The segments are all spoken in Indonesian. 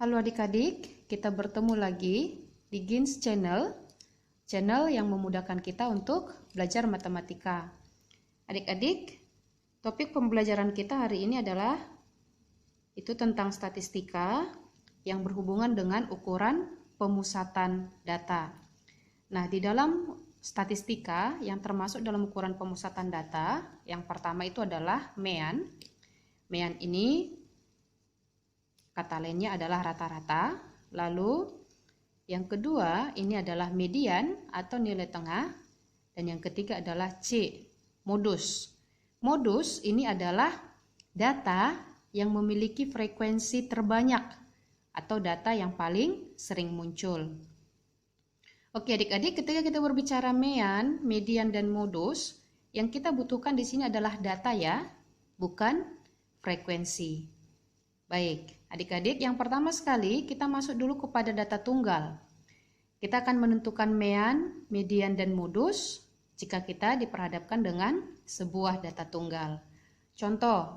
Halo adik-adik, kita bertemu lagi di Gins Channel, channel yang memudahkan kita untuk belajar matematika. Adik-adik, topik pembelajaran kita hari ini adalah itu tentang statistika yang berhubungan dengan ukuran pemusatan data. Nah, di dalam statistika yang termasuk dalam ukuran pemusatan data, yang pertama itu adalah mean. Mean ini kata lainnya adalah rata-rata. Lalu yang kedua ini adalah median atau nilai tengah. Dan yang ketiga adalah C, modus. Modus ini adalah data yang memiliki frekuensi terbanyak atau data yang paling sering muncul. Oke adik-adik, ketika kita berbicara mean, median, dan modus, yang kita butuhkan di sini adalah data ya, bukan frekuensi. Baik, adik-adik, yang pertama sekali kita masuk dulu kepada data tunggal. Kita akan menentukan mean, median, dan modus jika kita diperhadapkan dengan sebuah data tunggal. Contoh,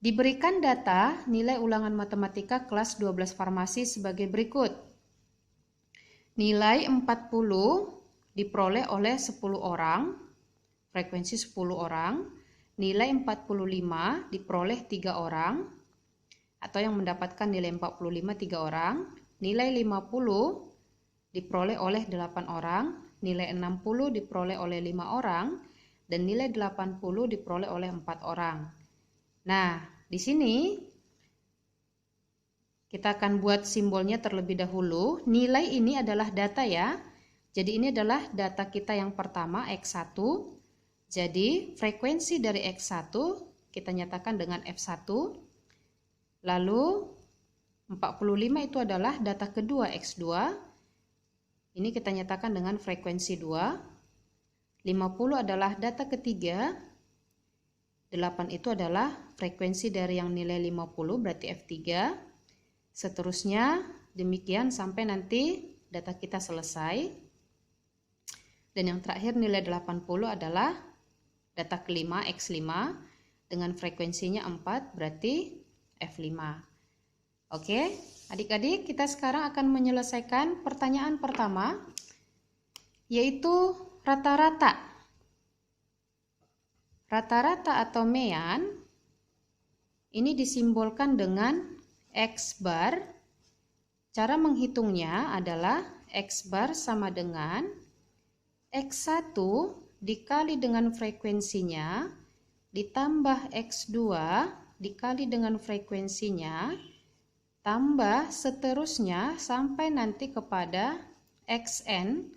diberikan data nilai ulangan matematika kelas 12 farmasi sebagai berikut. Nilai 40 diperoleh oleh 10 orang, frekuensi 10 orang. Nilai 45 diperoleh 3 orang, atau yang mendapatkan nilai 45 3 orang. Nilai 50 diperoleh oleh 8 orang, nilai 60 diperoleh oleh 5 orang, dan nilai 80 diperoleh oleh 4 orang. Nah, di sini kita akan buat simbolnya terlebih dahulu. Nilai ini adalah data ya. Jadi ini adalah data kita yang pertama, X1. Jadi frekuensi dari X1 kita nyatakan dengan F1. Lalu 45 itu adalah data kedua X2. Ini kita nyatakan dengan frekuensi 2. 50 adalah data ketiga. 8 itu adalah frekuensi dari yang nilai 50 berarti F3. Seterusnya demikian sampai nanti data kita selesai. Dan yang terakhir nilai 80 adalah data kelima X5 dengan frekuensinya 4 berarti F5. Oke, adik-adik, kita sekarang akan menyelesaikan pertanyaan pertama, yaitu rata-rata. Rata-rata atau mean ini disimbolkan dengan X bar. Cara menghitungnya adalah X bar sama dengan X1 dikali dengan frekuensinya ditambah X2 dikali dengan frekuensinya tambah seterusnya sampai nanti kepada Xn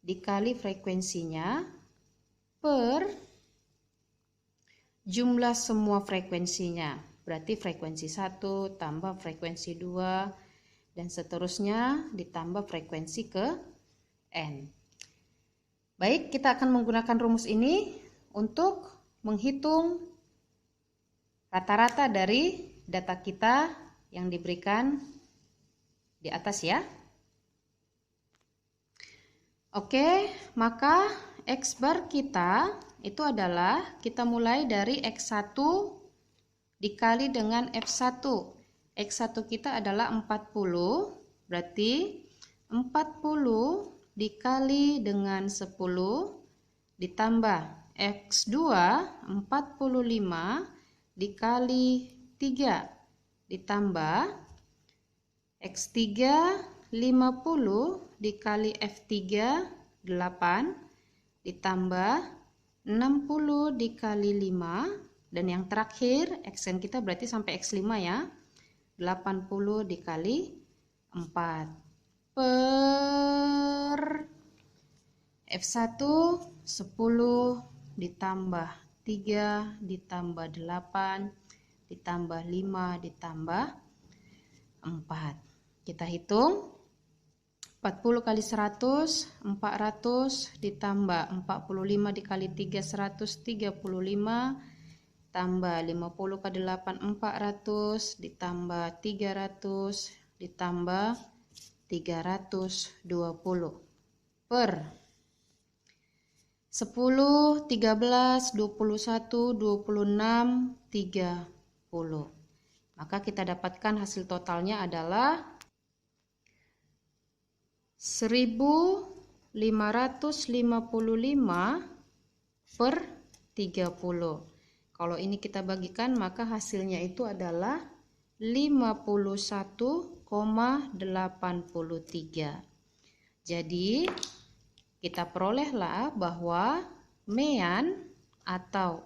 dikali frekuensinya per jumlah semua frekuensinya. Berarti frekuensi 1 tambah frekuensi 2 dan seterusnya ditambah frekuensi ke N. Baik, kita akan menggunakan rumus ini untuk menghitung rata-rata dari data kita yang diberikan di atas ya. Oke, maka X bar kita itu adalah kita mulai dari X1 dikali dengan F1. X1 kita adalah 40, berarti 40 dikali dengan 10 ditambah X2 45 dikali 3 ditambah X3 50 dikali F3 8 ditambah 60 dikali 5 dan yang terakhir Xn kita berarti sampai X5 ya, 80 dikali 4 per F1 10 ditambah 3 ditambah 8 ditambah 5 ditambah 4. Kita hitung 40 kali 100 400 ditambah 45 dikali 3 135 tambah 50 kali 8 400 ditambah 300 ditambah 320 per 10, 13, 21, 26, 30. Maka kita dapatkan hasil totalnya adalah 1555 per 30. Kalau ini kita bagikan, maka hasilnya itu adalah 51,83. Jadi kita perolehlah bahwa mean atau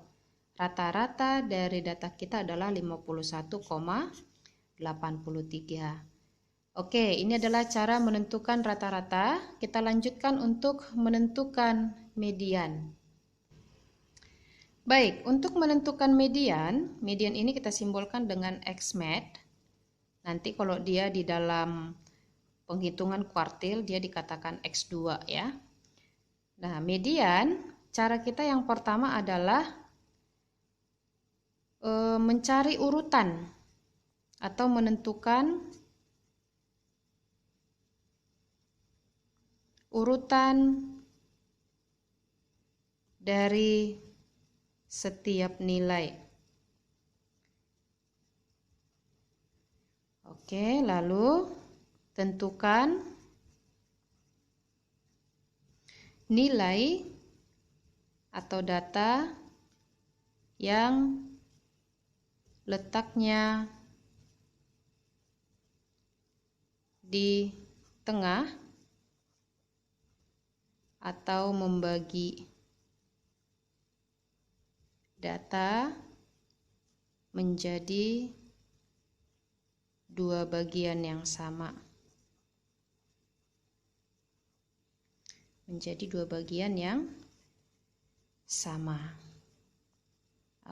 rata-rata dari data kita adalah 51,83. Oke, ini adalah cara menentukan rata-rata. Kita lanjutkan untuk menentukan median. Baik, untuk menentukan median ini kita simbolkan dengan Xmat. Nanti kalau dia di dalam penghitungan kuartil, dia dikatakan X2 ya. Nah, median, cara kita yang pertama adalah mencari urutan atau menentukan urutan dari setiap nilai. Oke, lalu tentukan nilai atau data yang letaknya di tengah atau membagi data menjadi dua bagian yang sama.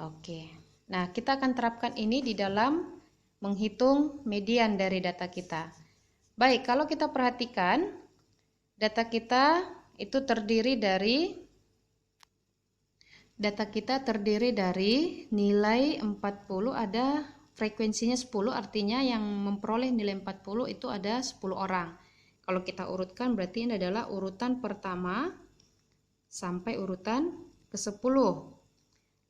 Oke. Nah, kita akan terapkan ini di dalam menghitung median dari data kita. Baik, kalau kita perhatikan, data kita itu terdiri dari nilai 40, ada frekuensinya 10, artinya yang memperoleh nilai 40 itu ada 10 orang. Kalau kita urutkan berarti ini adalah urutan pertama sampai urutan ke-10.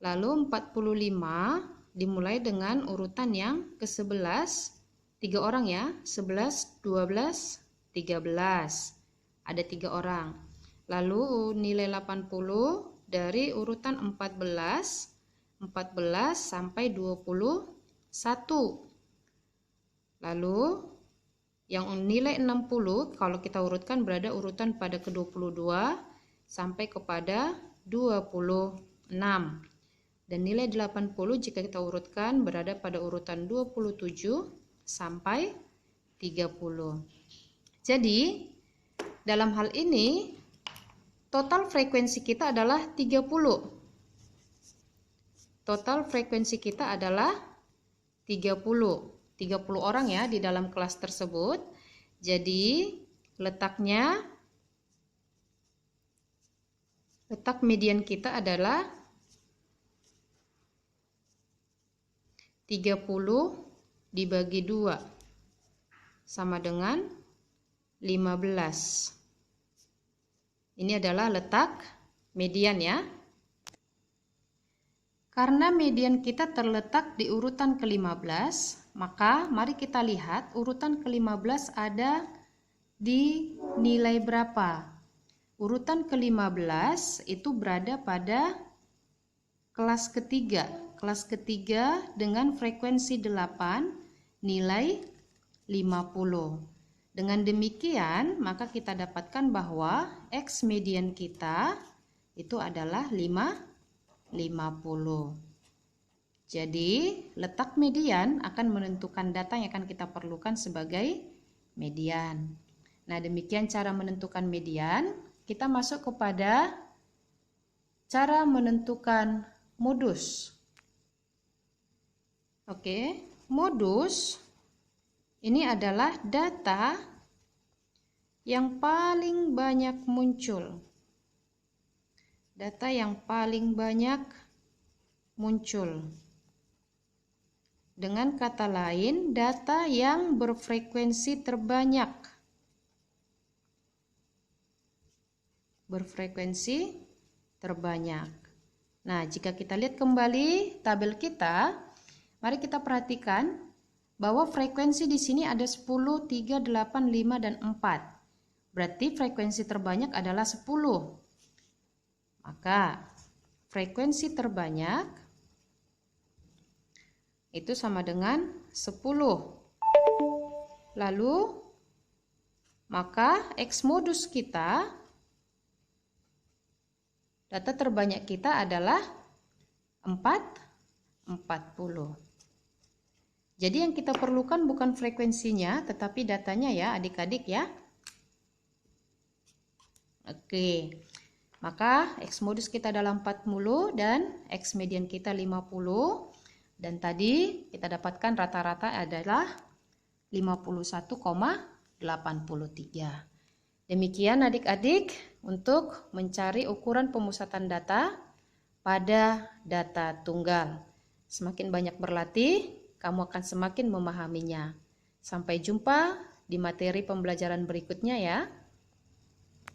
Lalu 45 dimulai dengan urutan yang ke-11, 3 orang ya, 11, 12, 13. Ada 3 orang. Lalu nilai 80 dari urutan 14 sampai 21. Lalu yang nilai 60 kalau kita urutkan berada urutan pada ke-22 sampai kepada 26. Dan nilai 80 jika kita urutkan berada pada urutan 27 sampai 30. Jadi dalam hal ini total frekuensi kita adalah 30. Total frekuensi kita adalah 30 orang ya di dalam kelas tersebut. Jadi letak median kita adalah 30 dibagi 2 sama dengan 15. Ini adalah letak median ya. Karena median kita terletak di urutan ke-15, maka mari kita lihat urutan ke-15 ada di nilai berapa. Urutan ke-15 itu berada pada kelas ketiga. Kelas ketiga dengan frekuensi 8, nilai 50. Dengan demikian, maka kita dapatkan bahwa X median kita itu adalah 50. Jadi, letak median akan menentukan data yang akan kita perlukan sebagai median. Nah, demikian cara menentukan median. Kita masuk kepada cara menentukan modus. Oke, modus ini adalah data yang paling banyak muncul. Data yang paling banyak muncul. Dengan kata lain, data yang berfrekuensi terbanyak. Nah, jika kita lihat kembali tabel kita, mari kita perhatikan bahwa frekuensi di sini ada 10, 3, 8, 5, dan 4. Berarti frekuensi terbanyak adalah 10. Maka frekuensi terbanyak itu sama dengan 10. Lalu maka X modus kita, data terbanyak kita adalah 40. Jadi yang kita perlukan bukan frekuensinya, tetapi datanya ya adik-adik ya. Oke, maka X modus kita adalah 40 dan X median kita 50. Dan tadi kita dapatkan rata-rata adalah 51,83. Demikian adik-adik untuk mencari ukuran pemusatan data pada data tunggal. Semakin banyak berlatih, kamu akan semakin memahaminya. Sampai jumpa di materi pembelajaran berikutnya ya.